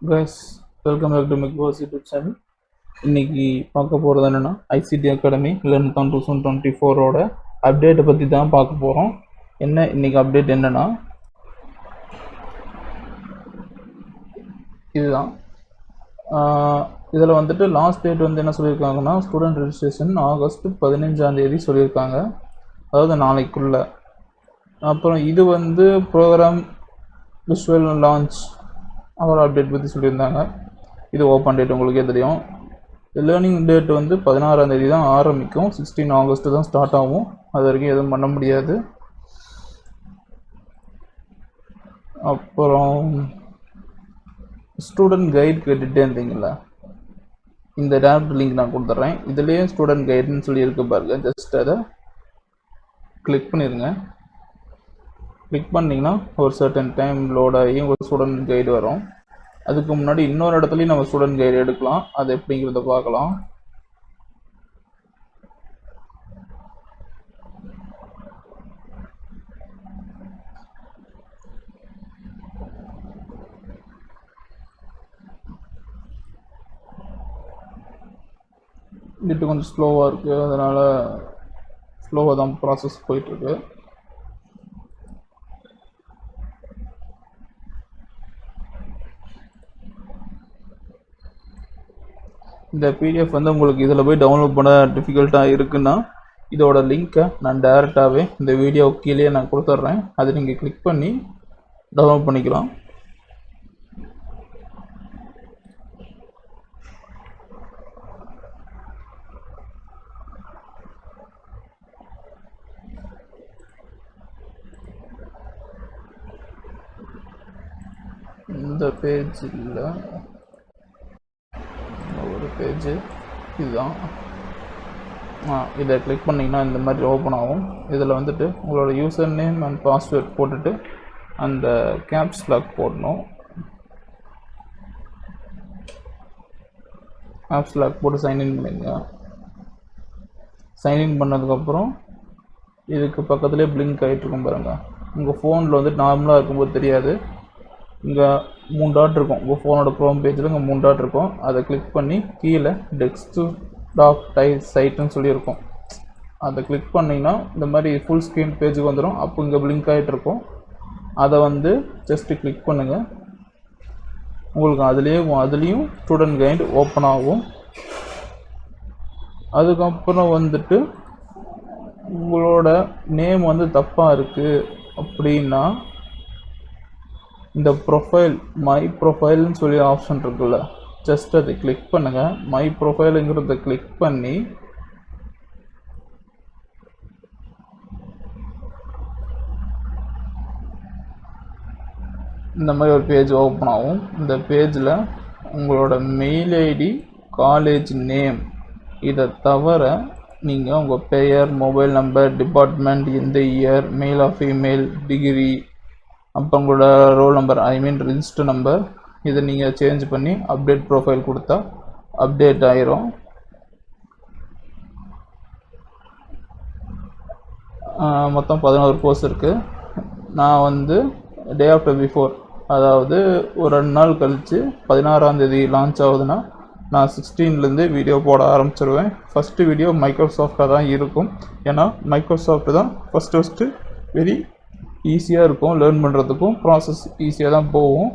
Guys, welcome back to மிக்பாஸ் YouTube channel. இன்னைக்கு பார்க்க போகிறது என்னென்னா ஐசிடி அகாடமி லேர்ன்கான் 2024ஓட அப்டேட்டை பற்றி தான் பார்க்க போகிறோம். இன்னைக்கு அப்டேட் என்னென்னா இதுதான். இதில் வந்துட்டு லாஸ்ட் டேட் வந்து என்ன சொல்லியிருக்காங்கன்னா, ஸ்டூடெண்ட் ரெஜிஸ்ட்ரேஷன் ஆகஸ்ட் 15 சொல்லியிருக்காங்க, அதாவது நாளைக்குள்ள. அப்புறம் இது வந்து ப்ரோக்ராம் விஷுவல் லான்ச் அவரோட அப்டேட் பற்றி சொல்லியிருந்தாங்க. இது ஓப்பன் டேட் உங்களுக்கே தெரியும். லேர்னிங் டேட் வந்து 16 தான் ஆரம்பிக்கும், 16 ஆகஸ்ட் தான் ஸ்டார்ட் ஆகும். அது வரைக்கும் எதுவும் பண்ண முடியாது. அப்புறம் ஸ்டூடெண்ட் கைட் கேட்டுகிட்டே இருந்தீங்களா, இந்த டேரக்ட் லிங்க் நான் கொடுத்துட்றேன். இதுலேயே ஸ்டூடெண்ட் கைடுன்னு சொல்லி இருக்கு பாருங்க, ஜஸ்ட் அதை கிளிக் பண்ணிடுங்க. கிளிக் பண்ணிங்கன்னா ஒரு சர்டன் டைம் லோட் ஆகி ஒரு ஸ்டூடெண்ட் கைடு வரும். அதுக்கு முன்னாடி இன்னொரு இடத்துலையும் நம்ம ஸ்டூடெண்ட் கைடு எடுக்கலாம், அது எப்படிங்கிறத பார்க்கலாம். இது கொஞ்சம் ஸ்லோவாக இருக்குது, அதனால் ஸ்லோவாக தான் ப்ராசஸ் போயிட்டுருக்கு. இந்த பிடிஎஃப் வந்து உங்களுக்கு இதில் போய் டவுன்லோட் பண்ண டிஃபிகல்ட்டாக இருக்குன்னா, இதோட லிங்க்கை நான் டேரெக்டாகவே இந்த வீடியோ கீழே நான் கொடுத்துட்றேன். அதை நீங்கள் கிளிக் பண்ணி டவுன்லோட் பண்ணிக்கலாம். இந்த பேஜ் இல்லை, ஒரு பேஜ் இதுதான். இதை கிளிக் பண்ணிங்கன்னா இந்த மாதிரி ஓப்பன் ஆகும். இதில் வந்துட்டு உங்களோட யூசர் நேம் அண்ட் பாஸ்வேர்ட் போட்டுட்டு அந்த கேப்ஸ் லாக் போடணும். கேப்ஸ் லாக் போட்டு சைன்இன் பண்ணிங்க. சைன்இன் பண்ணதுக்கப்புறம் இதுக்கு பக்கத்துலேயே பிளிங்க் ஆகிட்டு இருக்கும் பாருங்கள். உங்கள் ஃபோனில் வந்துட்டு நார்மலாக இருக்கும்போது தெரியாது, இங்கே 3 டாட் இருக்கும். உங்கள் ஃபோனோட க்ரோம் பேஜில் இங்கே 3 டாட் இருக்கும். அதை கிளிக் பண்ணி கீழே டெஸ்க்டாப் டைப் சைட்டுன்னு சொல்லியிருக்கும். அதை கிளிக் பண்ணிங்கன்னா இந்த மாதிரி ஃபுல் ஸ்க்ரீன் பேஜுக்கு வந்துடும். அப்போ இங்கே பிளிங்க் ஆகிட்டு இருக்கும். அதை வந்து ஜஸ்ட்டு கிளிக் பண்ணுங்கள். உங்களுக்கு அதுலேயும் ஸ்டூடெண்ட் கைடு ஓப்பன் ஆகும். அதுக்கப்புறம் வந்துட்டு உங்களோட நேம் வந்து தப்பாக இருக்குது அப்படின்னா, இந்த ப்ரொஃபைல் மை ப்ரொஃபைல்னு சொல்லி ஆப்ஷன் இருக்குல்ல, ஜஸ்ட் அதை கிளிக் பண்ணுங்கள். மை ப்ரொஃபைலுங்கிறத கிளிக் பண்ணி இந்த மாதிரி ஒரு பேஜ் ஓப்பன் ஆகும். இந்த பேஜில் உங்களோட மெயில் ஐடி, காலேஜ் நேம், இதை தவிர நீங்கள் உங்கள் பெயர், மொபைல் நம்பர், டிபார்ட்மெண்ட், எந்த year, male or female, degree, அப்போ உங்களோட ரோல் நம்பர், ரிஜிஸ்டர் நம்பர், இதை நீங்கள் சேஞ்ச் பண்ணி அப்டேட் ப்ரொஃபைல் கொடுத்தா அப்டேட் ஆயிரும். மொத்தம் 11 கோர்ஸ் இருக்குது. நான் வந்து டே ஆஃப்டர் பிஃபோர், அதாவது ஒரு 2 நாள் கழித்து 16 லான்ச் ஆகுதுன்னா நான் 16லேருந்து வீடியோ போட ஆரம்பிச்சிருவேன். ஃபஸ்ட்டு வீடியோ மைக்ரோசாஃப்டாக தான் இருக்கும். ஏன்னா மைக்ரோசாஃப்ட் தான் ஃபஸ்ட்டு வெரி ஈஸியாக இருக்கும், லேர்ன் பண்ணுறதுக்கும் ப்ராசஸ் ஈஸியாக தான் போகும்.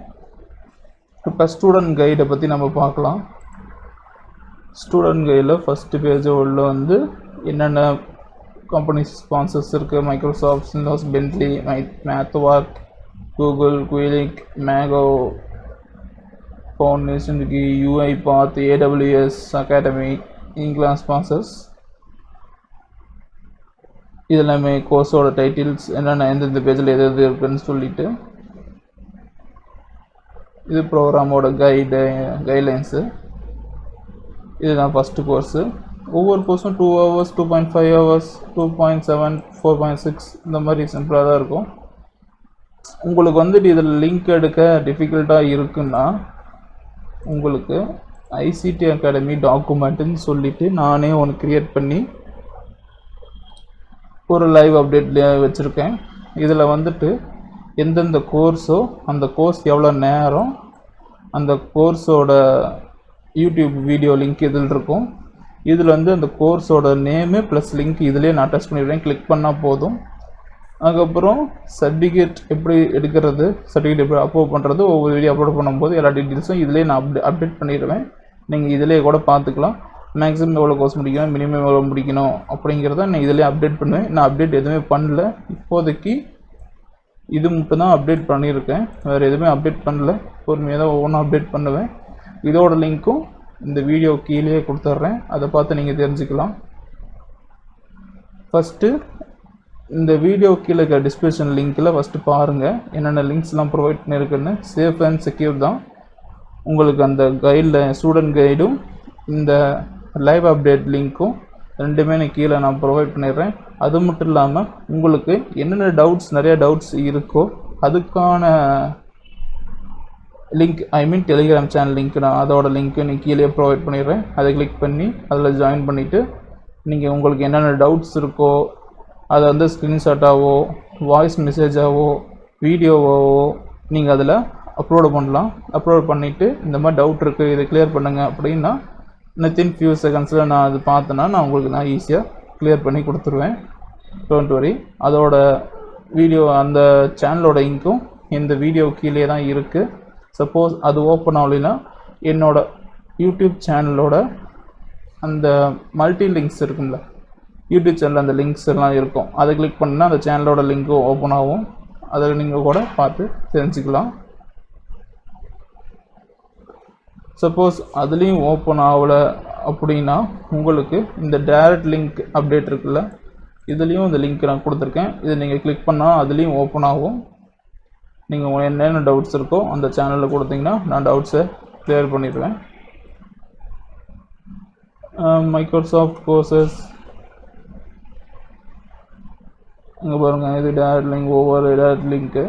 இப்போ ஸ்டூடெண்ட் கைடை பற்றி நம்ம பார்க்கலாம். ஸ்டூடெண்ட் கைடில் ஃபஸ்ட்டு பேஜ் உள்ள வந்து என்னென்ன கம்பெனிஸ் ஸ்பான்சர்ஸ் இருக்குது: மைக்ரோசாஃப்ட், சிந்தோஸ், பென்ட்லி, மேத்வார்க், கூகுள், குயிலிக், மேகோ foundation, UiPath, AWS academy, England sponsors. இது எல்லாமே கோர்ஸோட டைட்டில்ஸ், என்னென்ன எந்தெந்த பேஜில் எது எது இருக்குன்னு சொல்லிட்டு. இது ப்ரோக்ராமோட கைட்லைன்ஸு. இதுதான் ஃபஸ்ட்டு கோர்ஸு. ஒவ்வொரு கோர்ஸும் 2 hours, 2.5 hours, 2.7, 4.6 இந்த மாதிரி சிம்பிளாக தான் இருக்கும். உங்களுக்கு வந்துட்டு இதில் லிங்க் எடுக்க டிஃபிகல்ட்டாக இருக்குன்னா, உங்களுக்கு ஐசிடி அகாடமி டாக்குமெண்ட்டுன்னு சொல்லிவிட்டு நானே ஒன்று க்ரியேட் பண்ணி ஒரு லைவ் அப்டேட் வச்சுருக்கேன். இதில் வந்துட்டு எந்தெந்த கோர்ஸோ அந்த கோர்ஸ் எவ்வளோ நேரம், அந்த கோர்ஸோட யூடியூப் வீடியோ லிங்க் இதில் இருக்கும். இதில் வந்து அந்த கோர்ஸோட நேமு ப்ளஸ் லிங்க் இதிலே நான் அட்டாச் பண்ணிடுறேன். கிளிக் பண்ணால் போதும். அதுக்கப்புறம் சர்டிஃபிகேட் எப்படி எடுக்கிறது, சர்டிஃபிகேட் எப்படி அப்லோட் பண்ணுறது, ஒவ்வொரு வீடியோ அப்லோட் பண்ணும்போது எல்லா டீட்டெயில்ஸும் இதிலே நான் அப்டேட் பண்ணிடுவேன். நீங்கள் இதிலே கூட பார்த்துக்கலாம். மேக்ஸிமம் எவ்வளோ கோர்ஸ் முடிக்கணும், மினிமம் எவ்வளோ முடிக்கணும் அப்படிங்கிறத நான் இதிலே அப்டேட் பண்ணுவேன். நான் அப்டேட் எதுவுமே பண்ணல. இப்போதைக்கு இது மட்டும் தான் அப்டேட் பண்ணியிருக்கேன். வேறு எதுவுமே அப்டேட் பண்ணல. பொறுமையாக தான் ஒவ்வொன்றும் அப்டேட் பண்ணுவேன். இதோட லிங்க்கும் இந்த வீடியோ கீழே கொடுத்துட்றேன். அதை பார்த்து நீங்கள் தெரிஞ்சுக்கலாம். ஃபஸ்ட்டு இந்த வீடியோ கீழே இருக்க டிஸ்கிரிப்ஷன் லிங்க்கில் ஃபஸ்ட்டு பாருங்கள் என்னென்ன லிங்க்ஸ்லாம் ப்ரொவைட் பண்ணியிருக்குன்னு. சேஃப் அண்ட் செக்யூர் தான். உங்களுக்கு அந்த கைடில் ஸ்டூடெண்ட் கைடும் இந்த லைவ் அப்டேட் லிங்க்கும் ரெண்டுமே நான் கீழே நான் ப்ரொவைட் பண்ணிடுறேன். அது மட்டும் இல்லாமல் உங்களுக்கு என்னென்ன டவுட்ஸ், நிறையா டவுட்ஸ் இருக்கோ அதுக்கான லிங்க், டெலிகிராம் சேனல் லிங்க், நான் அதோட லிங்க்கு நீங்கள் கீழே ப்ரொவைட் பண்ணிடுறேன். அதை கிளிக் பண்ணி அதில் ஜாயின் பண்ணிவிட்டு நீங்கள் உங்களுக்கு என்னென்ன டவுட்ஸ் இருக்கோ அதை வந்து ஸ்க்ரீன்ஷாட்டாவோ வாய்ஸ் மெசேஜாவோ வீடியோவாவோ நீங்கள் அதில் அப்லோடு பண்ணலாம். அப்லோட் பண்ணிவிட்டு இந்த மாதிரி டவுட் இருக்குது, இதை கிளியர் பண்ணுங்கள் அப்படின்னா வித்தின் ஃபியூ செகண்ட்ஸில் நான் அது பார்த்தேன்னா நான் உங்களுக்கு நான் ஈஸியாக கிளியர் பண்ணி கொடுத்துருவேன். Don't worry. அதோட வீடியோ அந்த சேனலோட லிங்க்கும் இந்த வீடியோ கீழே தான் இருக்குது. சப்போஸ் அது ஓப்பன் ஆகலைன்னா என்னோட யூடியூப் சேனலோட அந்த மல்டி லிங்க்ஸ் இருக்கும்ல, யூடியூப் சேனலில் அந்த லிங்க்ஸ் எல்லாம் இருக்கும். அதை கிளிக் பண்ணால் அந்த சேனலோட லிங்க்கும் ஓப்பன் ஆகும். அதில் நீங்கள் கூட பார்த்து தெரிஞ்சுக்கலாம். சப்போஸ் அதுலேயும் ஓப்பன் ஆகலை அப்படின்னா உங்களுக்கு இந்த டைரக்ட் லிங்க் அப்டேட் இருக்குல்ல, இதுலேயும் இந்த லிங்க் நான் கொடுத்துருக்கேன். இதை நீங்கள் கிளிக் பண்ணால் அதுலேயும் ஓப்பன் ஆகும். நீங்கள் என்னென்ன டவுட்ஸ் இருக்கோ அந்த சேனலில் கொடுத்தீங்கன்னா நான் டவுட்ஸை கிளியர் பண்ணிடுவேன். மைக்ரோசாஃப்ட் கோர்சஸ் இங்கே பாருங்கள், இது டேரக்ட் லிங்க், ஒவ்வொரு டேரக்ட் லிங்க்கு.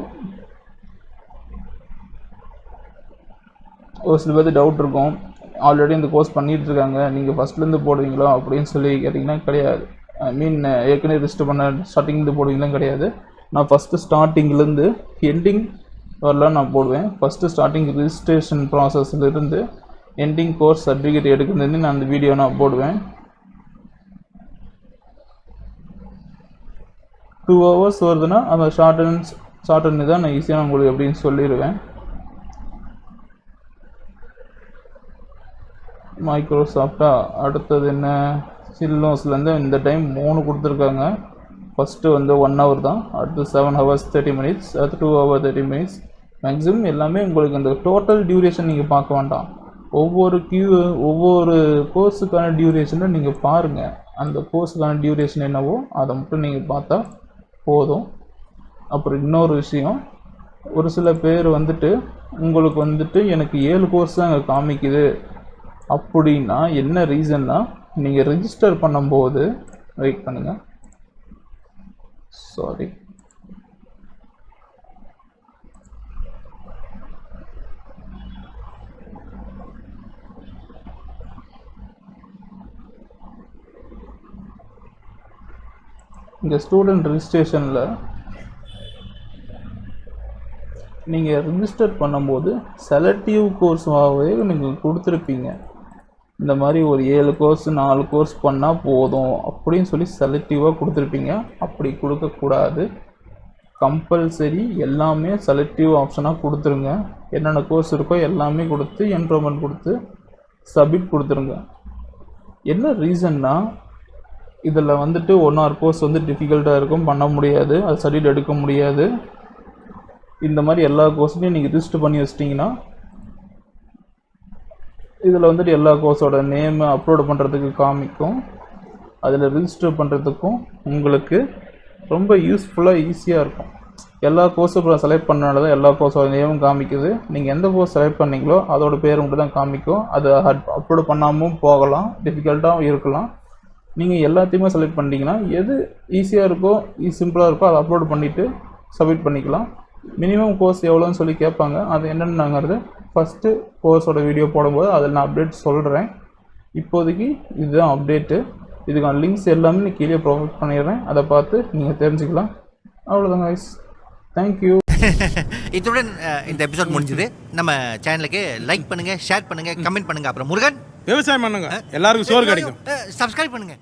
ஒரு சில பேருக்கு டவுட் இருக்கும், ஆல்ரெடி இந்த கோர்ஸ் பண்ணிகிட்ருக்காங்க, நீங்கள் ஃபஸ்ட்லேருந்து போடுவீங்களா அப்படின்னு சொல்லி கேட்டிங்கன்னா கிடையாது. ஏற்கனவே ரிஜிஸ்டர் பண்ண ஸ்டார்டிங்லேருந்து போடுவீங்களாம் கிடையாது. நான் ஃபஸ்ட்டு ஸ்டார்டிங்லேருந்து எண்டிங் வரலாம் நான் போடுவேன். ஃபஸ்ட்டு ஸ்டார்டிங் ரிஜிஸ்ட்ரேஷன் ப்ராசஸ்லேருந்து எண்டிங் கோர்ஸ் சர்டிஃபிகேட் எடுக்கிறதுலேருந்து நான் அந்த வீடியோ நான் போடுவேன். 2 hours வருதுன்னா அந்த ஷார்ட்டன் தான் நான் ஈஸியாக உங்களுக்கு எப்படின்னு சொல்லிடுவேன். மைக்ரோசாஃப்டா அடுத்தது என்ன, சில்னோஸ்லேருந்து இந்த டைம் 3 கொடுத்துருக்காங்க. ஃபஸ்ட்டு வந்து 1 hour தான், அடுத்து 7 hours 30 minutes, அடுத்து 2 hours 30 minutes. மேக்ஸிமம் எல்லாமே உங்களுக்கு அந்த டோட்டல் டியூரேஷன் நீங்கள் பார்க்க வேண்டாம். ஒவ்வொரு கோர்ஸுக்கான டியூரேஷனை நீங்கள் பாருங்கள். அந்த கோர்ஸுக்கான டியூரேஷன் என்னவோ அதை மட்டும் நீங்கள் பார்த்தா போதும். அப்புறம் இன்னொரு விஷயம், ஒரு சில பேர் வந்துட்டு உங்களுக்கு வந்துட்டு எனக்கு 7 கோர்ஸ் தான் அங்கே காமிக்குது அப்படின்னா என்ன ரீசன்னா, நீங்கள் ரெஜிஸ்டர் பண்ணும்போது வெயிட் பண்ணுங்கள், சாரி, இங்கே ஸ்டூடெண்ட் ரெஜிஸ்ட்ரேஷனில் நீங்கள் ரிஜிஸ்டர் பண்ணும்போது செலக்டிவ் கோர்ஸாகவே நீங்கள் கொடுத்துருப்பீங்க. இந்த மாதிரி ஒரு 7 கோர்ஸ் 4 கோர்ஸ் பண்ணால் போதும் அப்படின்னு சொல்லி செலக்டிவாக கொடுத்துருப்பீங்க. அப்படி கொடுக்கக்கூடாது. கம்பல்சரி எல்லாமே செலக்டிவ் ஆப்ஷனாக கொடுத்துருங்க. என்னென்ன கோர்ஸ் இருக்கோ எல்லாமே கொடுத்து என்ரோல்மெண்ட் கொடுத்து சப்மிட் கொடுத்துருங்க. என்ன ரீசன்னா, இதில் வந்துட்டு 1 or கோர்ஸ் வந்து டிஃபிகல்ட்டாக இருக்கும், பண்ண முடியாது, அது சர்டிஃபிகேட் எடுக்க முடியாது. இந்த மாதிரி எல்லா கோர்ஸுமே நீங்கள் ரிஜிஸ்டர் பண்ணி வச்சிட்டிங்கன்னா இதில் வந்துட்டு எல்லா கோர்ஸோட நேமு அப்லோட் பண்ணுறதுக்கு காமிக்கும். அதில் ரிஜிஸ்டர் பண்ணுறதுக்கும் உங்களுக்கு ரொம்ப யூஸ்ஃபுல்லாக ஈஸியாக இருக்கும். எல்லா கோர்ஸும் இப்போ செலக்ட் பண்ணனால தான் எல்லா கோர்ஸோட நேமும் காமிக்குது. நீங்கள் எந்த கோர்ஸ் செலக்ட் பண்ணீங்களோ அதோட பேர் மட்டும் தான் காமிக்கும். அது அப்லோட் பண்ணாமல் போகலாம், டிஃபிகல்ட்டாகவும் இருக்கலாம். நீங்கள் எல்லாத்தையுமே செலக்ட் பண்ணிட்டீங்கன்னா எது ஈஸியாக இருக்கோ, சிம்பிளாக இருக்கோ அதை அப்லோட் பண்ணிவிட்டு சப்மிட் பண்ணிக்கலாம். மினிமம் கோர்ஸ் எவ்வளோன்னு சொல்லி கேட்பாங்க. அது என்னென்னங்கிறது ஃபஸ்ட்டு கோர்ஸோட வீடியோ போடும்போது அதில் நான் அப்டேட் சொல்கிறேன். இப்போதைக்கு இதுதான் அப்டேட்டு. இதுக்கான லிங்க்ஸ் எல்லாமே நான் கீழே ப்ரொவைட் பண்ணிடுறேன். அதை பார்த்து நீங்கள் தெரிஞ்சுக்கலாம். அவ்வளோதான் கைஸ். தேங்க்யூ. இத்துடன் இந்த எபிசோட் முடிஞ்சது. நம்ம சேனலுக்கு லைக் பண்ணுங்க, ஷேர் பண்ணுங்க, கமெண்ட் பண்ணுங்க. அப்புறம் முருகன் விவசாயம் பண்ணுங்க, எல்லாருக்கும் சோறு கிடைக்கும். சப்ஸ்கிரைப் பண்ணுங்க.